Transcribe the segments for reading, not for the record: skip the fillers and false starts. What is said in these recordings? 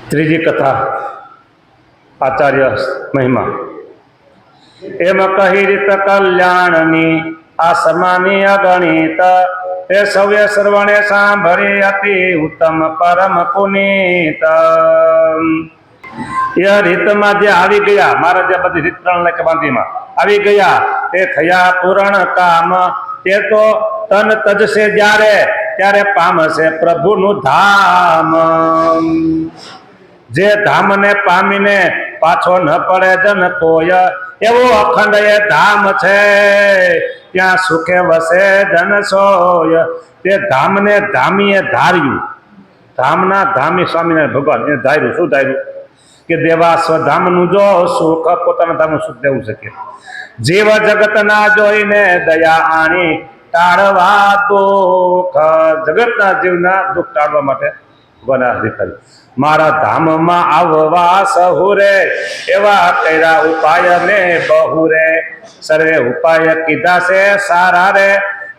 ત્રીજી કથા આચાર્ય મહિમા એમ કહી રીત કલ્યાણની આ સમાની અગણિત એ સૌએ સર્વણે સાંભળી અતિ ઉત્તમ પરમ પુનીત એ રીતમાં જે આવી ગયા મારા જે બધી રીત 3 લેખ બાંધીમાં આવી ગયા તે થયા પૂરણ કામ તે તો તન તજશે જ્યારે ત્યારે પામશે પ્રભુનું ધામ જે ધામને પામીને પાછો ન પડે જન કોઈ એવો અખંડ એ ધામ છે ત્યાં સુખે વસે જન સોય તે ધામને ધામીએ ધાર્યું ધામના ધામી સ્વામિનારાયણ ભગવાન એને ધાર્યું શું ધાર્યું કે દેવા સ્વધામનું જો સુખ પોતાના ધામનું સુખ દેવું શકે જીવ જગતના જોઈને દયા આણી ટાળવા દુઃખ જગતના જીવના દુઃખ ટાળવા માટે ભગવાન દેખાડ્યું મારા ધામમાં આવવા સહુ રે એવા કર્યા ઉપાય ને બહુ રે સર્વે ઉપાય કીધા છે સારા રે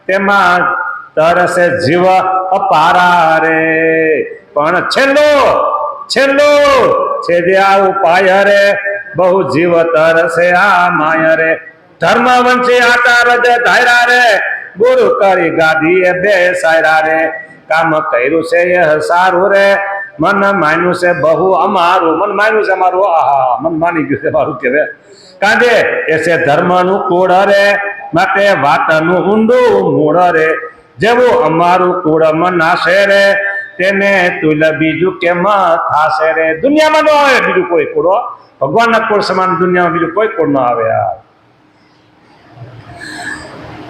તેમાં તરસે જીવ અપારા રે પણ છેલ્લો છે જે આ ઉપાય રે બહુ જીવ તરસે આ માય રે ધર્મ વંશી આટા રજ ધાયરા રે ગુરુ કરી ગાદીએ બેસાયરા રે કામ કર્યું છે એ સારું રે મન માન્યું છે બહુ અમારું મન માન્યું છે અમારું આહા મન માની ગયું છે મારું કે કાંજે એ છે ધર્મનું કુળ રે માટે વાતનું ઊંડું મૂળ રે જેવું અમારું કુળ મનાશે રે તેને તુલ બીજું કેમ થાશે રે દુનિયામાં ન આવે બીજું કોઈ કુળો ભગવાનના કુળ સમાન દુનિયામાં બીજું કોઈ કુળ ન આવે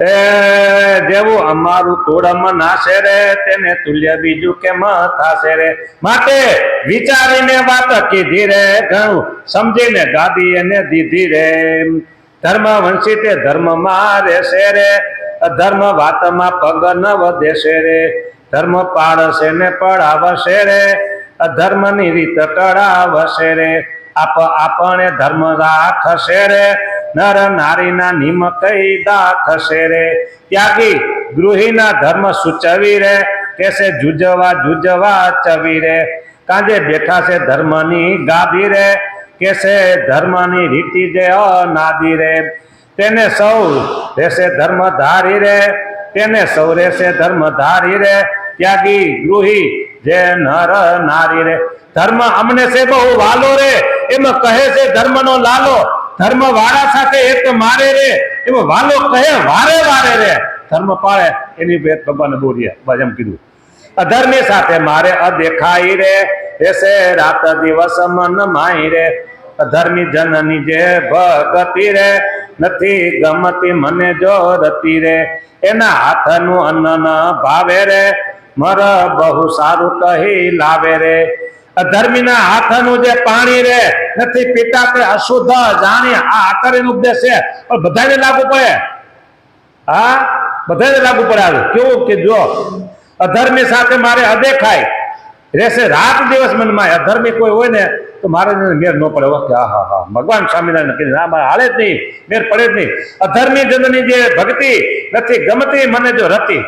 એ જેવું અમારું કુળ મનાશે રે તેને તુલ્ય બીજું કેમ થાશે રે માટે વિચારીને વાત કીધી રે ઘણું સમજીને ગાદી એને દીધી રે ધર્મ વંશી તે ધર્મમાં રહેશે રે અધર્મ વાતમાં પગ ન વધેશે રે ધર્મ પાળશે ને પડાવશે રે અધર્મની રીત ટળાવશે રે આપણે ધર્મ રાખશે રે નર નારીના નિમ કઈ દાખશે રે ત્યાગી ગૃહીના ધર્મ સૂચવી રે કેસે જુજવા ચવી રે કાંજે બેઠા છે ધર્મની ગાદી રે કેસે ધર્મની રીતિ જે અનાદી રે તેને સૌ રહેશે ધર્મ ધારી રે તેને સૌ રહેશે ધર્મ ધારી રે ત્યાગી ગૃહી જે નર નારી રે ધર્મ અમને છે બહુ વાલો રે એમાં કહે છે ધર્મનો લાલો ધર્મ વાળા સાથે એક મારે રે એમાં વાલો કહે વારે વારે રે ધર્મ પાળે એની ભેટ ભગવાન બોલ્યા બસ એમ કીધું અધર્મી સાથે મારે અદેખાઈ રે એસે રાત દિવસ મન માઈ રે અધર્મી જનની જે ભગતિ રે નથી ગમતી મને જો રતી રે એના હાથનું અન્ન ન ભાવે રે મર બહુ સારું કહી લાવે રે અધર્મીના હાથનું જે પાણી રે નથી પીતા તે અશુદ્ધ જાણી આ આચાર્યનો ઉપદેશ છે પણ બધાને લાગુ પડે હા બધાને લાગુ પડે આવે કેવું કે જો અધર્મી સાથે મારે અદેખાય રહેશે રાત દિવસ મનમાં અધર્મી કોઈ હોય ને તો મારે મેર ન પડે વખતે હા હા ભગવાન સ્વામિનારાયણ કીધું ના મારે હાલે જ નહીં મેર પડે જ નહીં અધર્મી જનની જે ભક્તિ નથી ગમતી મને જો રતી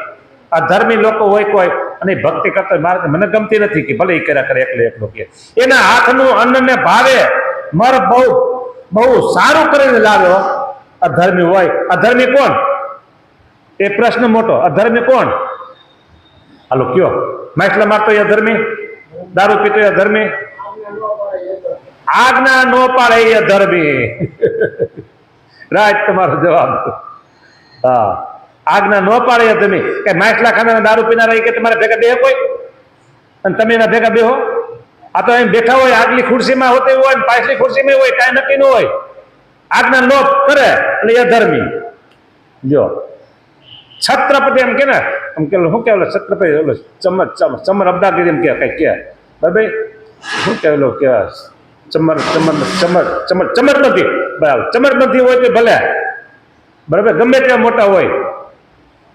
આ ધર્મી લોકો હોય કોઈ અને ભક્તિ કરતા મારે મને ગમતી નથી કે ભલે એ કર્યા કરે એકલો કે એના હાથનું અન્નને ભાવે મર બહુ સારું કરીને લાવ્યો અધર્મી હોય અધર્મી કોણ એ પ્રશ્ન મોટો અધર્મી કોણ હાલો કયો માછલા મારતો એ અધર્મી દારૂ પીતો એ અધર્મી આજ્ઞા નો પાડે એ અધર્મી રાઈટ તમારો જવાબ હા આજ્ઞા ન પાડે તમે કે માછલા ખાના દારૂ પીના રહી કે તમારે ભેગા બેહો કોઈ અને તમે એના ભેગા બેહો આ તો એમ બેઠા હોય આગલી ખુરશીમાં હોતી હોય ને પાછલી ખુરશીમાં હોય કાંઈ નક્કી ન હોય આજ્ઞા નો કરે એટલે એ ધર્મી જો છત્રપતિ એમ કે ને એમ કે શું કહેવાય છત્રપતિ ઓલો ચમર અબદાગીરી એમ કે કઈ કે ભાઈ શું કહેલો કે ચમર નથી બરાબર ચમર નથી હોય તો ભલે બરાબર ગમે ત્યાં મોટા હોય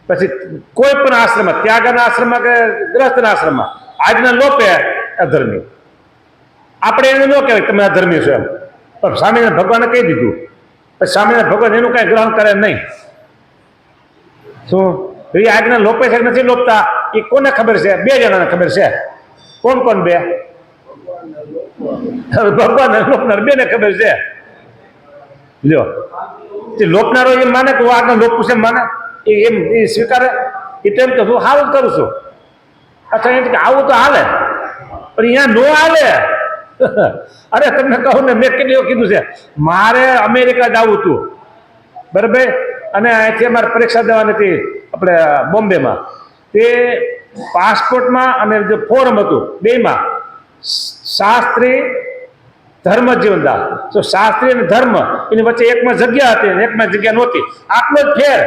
પછી કોઈ પણ આશ્રમમાં ત્યાગના આશ્રમમાં કે ગ્રસ્તના આશ્રમમાં આજના લોપે અધર્મી આપણે એને ન કહેવાય તમે અધર્મી છો એમ પણ સ્વામિનારાયણ ભગવાને કહી દીધું પછી સ્વામિનારાયણ ભગવાન એનું કાંઈ ગ્રહણ કરે નહીં શું એ આજના લોપે છે નથી લોપતા એ કોને ખબર છે બે જણાને ખબર છે કોણ બે હવે ભગવાન અને લોપનાર બેને ખબર છે. લ્યો તે લોપનારો એમ માને કે હું આગળ લોપ પૂછે માને એમ એ સ્વીકારે એ ટાઈમ કે હું સારું જ કરું છું. અચ્છા એમ કે આવું તો હાલે પણ અહીંયા નો હાલે. અરે તમને કહું ને મેં કેટલી કીધું છે મારે અમેરિકા જવું હતું બરાબર અને અહીંથી અમારે પરીક્ષા દેવાની હતી આપણે બોમ્બેમાં તે પાસપોર્ટમાં અને જે ફોર્મ હતું બેમાં શાસ્ત્રી ધર્મ જીવનદાસ તો શાસ્ત્રી અને ધર્મ એની વચ્ચે એકમાં જગ્યા હતી અને એકમાં જગ્યા નહોતી આટલો જ ફેર.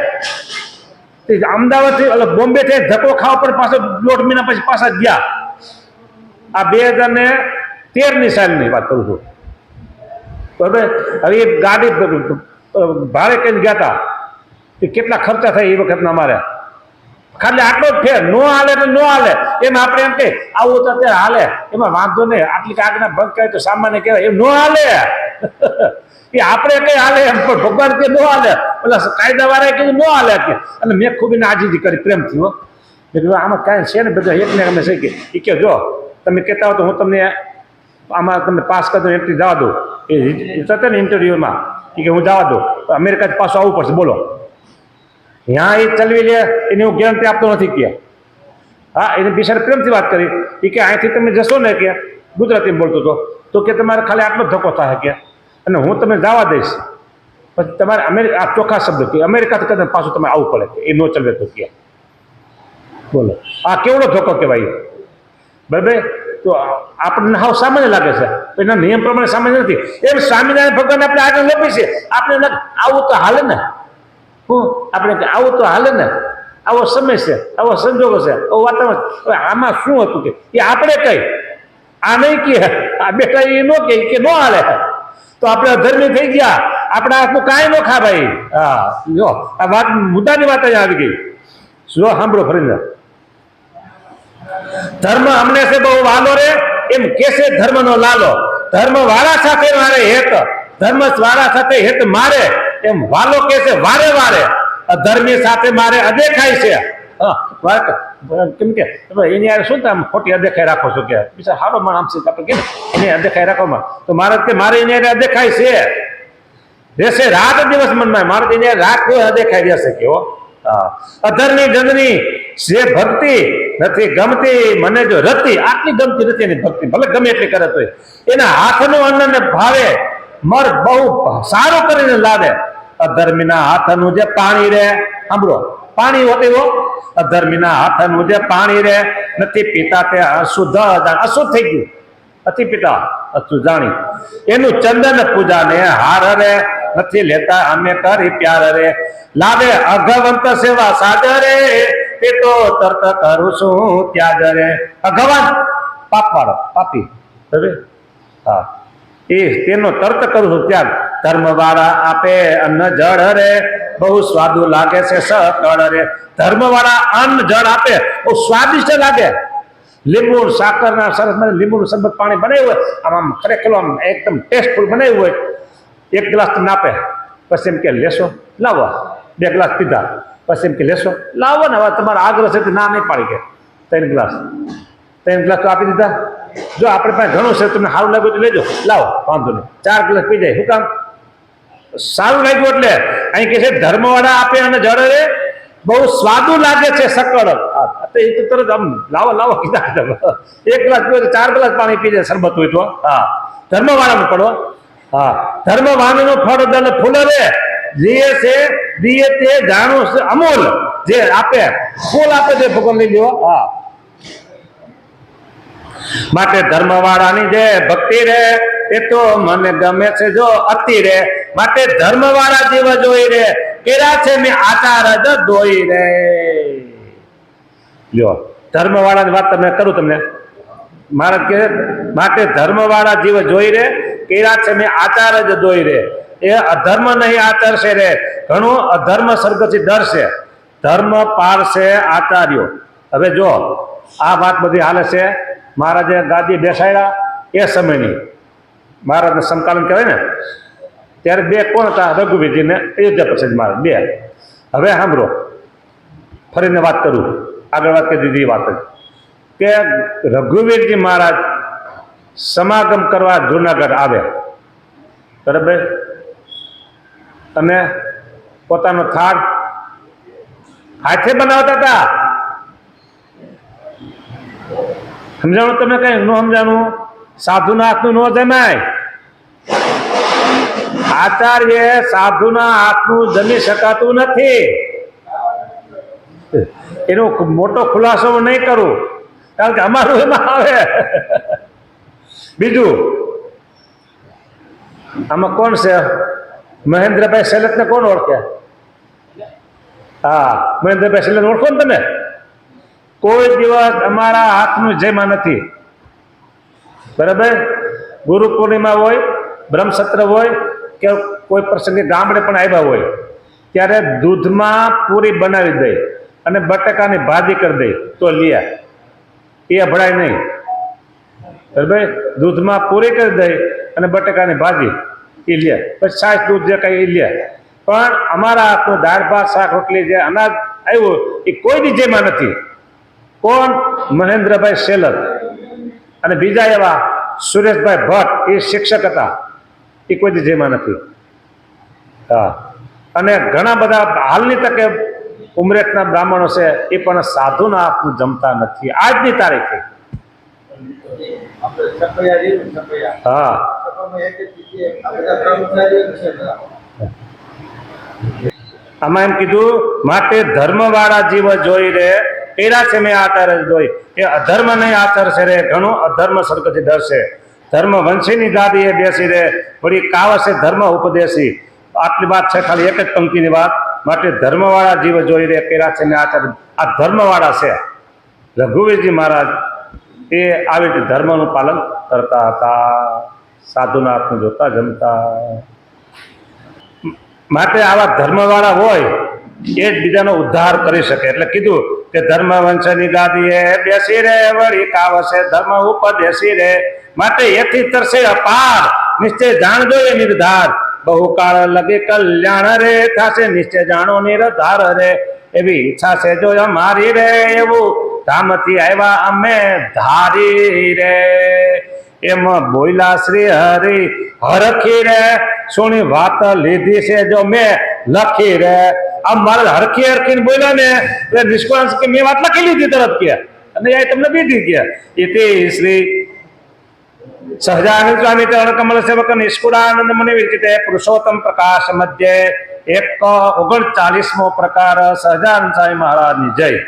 અમદાવાદથી એટલે બોમ્બે થી ધક્કો ખાવા પર પાછો 1.5 મહિના પછી પાછા ગયા. આ 2013ની સાલની વાત કરું છું બરાબર. હવે એ ગાડી ભાડે કઈ ગયા હતા એ કેટલા ખર્ચા થાય એ વખતના અમારે ખાલી આટલો જ ફેર. નો હાલે તો નો હાલે એમ આપણે એમ કે આવું તો અત્યારે હાલે એમાં વાંધો નહીં આટલી આગના ભંગ કરે તો સામાન્ય કહેવાય એમ નો હાલે. એ આપણે કઈ હાલે એમ પણ ભગવાન કે નો હાલે ઓલા કાયદા વાળાએ કીધું નો હાલે કે અને મેં ખૂબ એને આજીજી કરી પ્રેમથી હો. મેં કીધું આમાં કાંઈ છે ને બધા એકને અમે છે કે એ કે જો તમે કહેતા હો તો હું તમને આમાં તમને પાસ કરતો એન્ટ્રી જવા દઉં એ થશે ને ઇન્ટરવ્યુમાં કે હું જવા દઉં તો અમેરિકાથી પાછું આવવું પડશે બોલો. ત્યાં એ ચલવી લે એની હું ગેરંટી આપતો નથી કે હા એને બિચારે પ્રેમથી વાત કરી એ કે અહીંથી તમે જશો ને કે ગુજરાતીમાં બોલતો હતો તો કે તમારે ખાલી આટલો ધક્કો થાય કે અને હું તમને જવા દઈશ પછી તમારે આ ચોખ્ખા શબ્દ કે અમેરિકાથી કદાચ પાછું તમે આવવું પડે એ નો ચલવે તો કે બોલો આ કેવડો ધક્કો કહેવાય બરાબર. તો આપણને હાવ સામાન્ય લાગે છે એના નિયમ પ્રમાણે સામાન્ય નથી. એમ સ્વામિનારાયણ ભગવાન આપણે આગળ લોપી છે આપણે આવું તો હાલે ને આપણે આવું તો હાલે ને આવો સમય છે આવો સંજોગો છે આવું વાતાવરણ આમાં શું હતું કે એ આપણે કઈ આ નહીં કે આ બેટા એ નો કે નો હાલે તો આપણે અધર્મી થઈ ગયા આપણા હાથનું કાંઈ નો ખા ભાઈ. હા જો આ વાત મુદ્દાની વાત અહીંયા આવી ગઈ. જો સાંભળો ફરીને ધર્મ અમને છે બહુ વાલો રે એમ કેસે ધર્મ નો લાલો ધર્મ વાળા સાથે મારે હેત ધર્મ વાળા સાથે હેત મારે એમ વાલો કે છે વારે વારે અધર્મી સાથે મારે અદેખાય છે. કેમ કે એની યાર શું તમે ખોટી અદેખાઈ રાખો છો કે બીજા સારો માણસ છે આપણે કે એની અદેખાઈ રાખવામાં તો મારે એની યાર અદેખાય છે રહેશે રાત દિવસ મનમાં મારે એની રાત કોઈ અદેખાઈ રહેશે કેવો. અધરની જનની જે ભક્તિ નથી ગમતી મને જો રતી આટલી ગમતી નથી એની ભક્તિ ભલે ગમે એટલી કરે તો એના હાથનું અન્નને ભાવે મર બહુ સારું કરીને લાવે. અધર્મીના હાથનું જે પાણી રે સાંભળો પાણી હોતી અધર્મીના હાથનું જે પાણી રે નથી પીતા તે અશુદ્ધ અશુદ્ધ થઈ ગયું નથી પીતા અશુદ્ધ જાણી એનું ચંદન પૂજા ને હાર રે નથી લેતા અમે કરી પ્યાર રે લાવે અઘવંત સેવા સાગરે તે તો તર્ક કરું છું ત્યાગ રે. અઘવંત પાપ વાળો પાપી હા એ તેનો તર્ક કરું છું ત્યાગ. ધર્મ વાળા આપે અન્ન જળ રે બહુ સ્વાદુ લાગે છે સકળ રે. ધર્મ વાળા અન્ન જળ આપે બહુ સ્વાદિષ્ટ લાગે. લીંબુ સાકર ના સરસ લીંબુનું શરબત પાણી બનાવ્યું હોય આમ ખરેખર આમ એકદમ ટેસ્ટફુલ બનાવ્યું હોય 1 ગ્લાસ તમને આપે પછી એમ કે લેશો લાવો 2 ગ્લાસ પીધા પછી એમ કે લેશો લાવો ને હવે તમારા આગ્રહ છે ના નહીં પાડી કે 3 ગ્લાસ તો આપી દીધા. જો આપણે પાસે ઘણું છે તમને સારું લાગ્યું તો લેજો લાવો વાંધો નહીં 4 ગ્લાસ પી જાય શું કામ સારું લાગ્યું એટલે અહીં કે છે ધર્મવાળા આપે અને જળ રે બહુ સ્વાદુ લાગે છે સકળ એ તો તરત આમ લાવો કીધા 1 ગ્લાસ પીવો 4 ગ્લાસ પાણી પી જાય શરબત હોય તો હા ધર્મવાળાનું પડો. હા ધર્મવાનનું ફળ દલ ફૂલ રે જે છે દિયે તે જાણું છે અમૂલ જે આપે ફૂલ આપે છે ભગવાન લઈ લ્યો. હા માટે ધર્મવાળાની જે ભક્તિ રે એ તો મને ગમે છે જો અતિ રે માટે ધર્મવાળા જીવ જોઈ રે કેરા છે મેં આચાર જ દોઈ રે. લ્યો ધર્મવાળાની વાત તમે કરું તમને મહારાજ કે માટે ધર્મવાળા જીવ જોઈ રે કેરા છે મેં આચાર જ દોઈ રે એ અધર્મ નહીં આચરશે રે ઘણું અધર્મ સર્ગથી ડરશે ધર્મ પારશે આચાર્યો. હવે જો આ વાત બધી હાલે છે મહારાજે ગાદી બેસાડ્યા એ સમયની મહારાજને સમકાલીન કહેવાય ને ત્યારે 2 કોણ હતા રઘુવીરજી ને અયોધ્યા પ્રસાદ મહારાજ 2. હવે સાંભળો ફરીને વાત કરું આગળ વાત કરી દીધી વાત કે રઘુવીરજી મહારાજ સમાગમ કરવા જુનાગઢ આવ્યા, બરાબર, અને પોતાનો થાળ હાથે બનાવતા હતા. સમજાણું? તમે કઈ ન સમજાણું? સાધુના હાથનું ન જમાય. આચાર્ય સાધુના હાથનું જમી શકાતું નથી. એનો મોટો ખુલાસો નહીં કરું, કારણ કે અમારું એમાં આવે. બીજું, આમાં કોણ છે? મહેન્દ્રભાઈ સેલતને કોણ ઓળખે? હા, મહેન્દ્રભાઈ સેલત ઓળખો ને તમે? કોઈ દિવસ અમારા હાથનું જેમાં નથી, બરાબર. ગુરુ પૂર્ણિમા હોય, બ્રહ્મસત્ર હોય, કે કોઈ પ્રસંગે ગામડે પણ આવ્યા હોય, ત્યારે દૂધમાં પૂરી બનાવી દે અને બટાકાની ભાજી કરી દે તો લ્યા, એ અભડાય નહીં, બરાબર. દૂધમાં પૂરી કરી દે અને બટાકાની ભાજી એ લે, પછી છાશ દૂધ જે કઈ એ લે. પણ અમારા હાથનું દાળ ભાત શાક રોટલી જે અનાજ આવ્યું એ કોઈ દી જેમાં નથી. કોણ? મહેન્દ્રભાઈ સેલત. અને બીજા એવા સુરેશભાઈ ભટ્ટ, એ શિક્ષક હતા, એ કોઈ દી જેમાં નથી. હા, અને ઘણા બધા હાલની તકે ઉમરેઠના બ્રાહ્મણો છે, એ પણ સાધુના હાથનું જમતા નથી આજની તારીખે. હા, આમાં એમ કીધું, માટે ધર્મવાળા જીવ જોઈ રે તેરા છે મેં આચાર જોઈ. એ અધર્મ નહીં આચરશે રે, ઘણું અધર્મ સ્વર્ગથી ડરશે. ધર્મ વંશીની ગાદી એ બેસી રે, વળી કાવશે ધર્મ ઉપદેશી. આટલી વાત છે, ખાલી એક જ પંક્તિની વાત. માટે ધર્મવાળા જીવ જોઈ રે તેરા છે મેં આચાર. આ ધર્મવાળા છે. રઘુવીરજી મહારાજ એ આવી રીતે ધર્મનું પાલન કરતા હતા, સાધુના હાથનું જોતા જમતા. માટે આવા ધર્મવાળા હોય એ જ બીજાનો ઉદ્ધાર કરી શકે. એટલે કીધું કે ધર્મ વંશની ગાદીએ બેસી રે, વળી કાવશે ધર્મ ઉપદેશી રે. માટે એથી તરસે અપાર, નિશ્ચય જાણજો એ નિર્ધાર. બહુ કાળ લગે કલ્યાણ રે, થાશે નિશ્ચય જાણો નિર્ધાર રે. એવી ઈચ્છા છે જો અમારી રે, એવું ધામથી આવ્યા અમે ધારી રે. એમાં બોયલા શ્રી હરિ હરખી રે, સોની વાત લીધી છે જો મેં લખી રે. આ મારે હરખી હરખીને બોલ્યા ને એટલે નિષ્કાંશ કે મેં વાત લખી લીધી તરત કે, અને એ તમને બીજી ગયા. ઇતિ શ્રી સહજાનંદ સ્વામી ચરણ કમલ સેવક નિષ્કુળાનંદ મુનિ વિરચિતે પુરુષોત્તમ પ્રકાશ મધ્યે 139મો પ્રકાર. સહજાનંદ સ્વામી મહારાજની જય.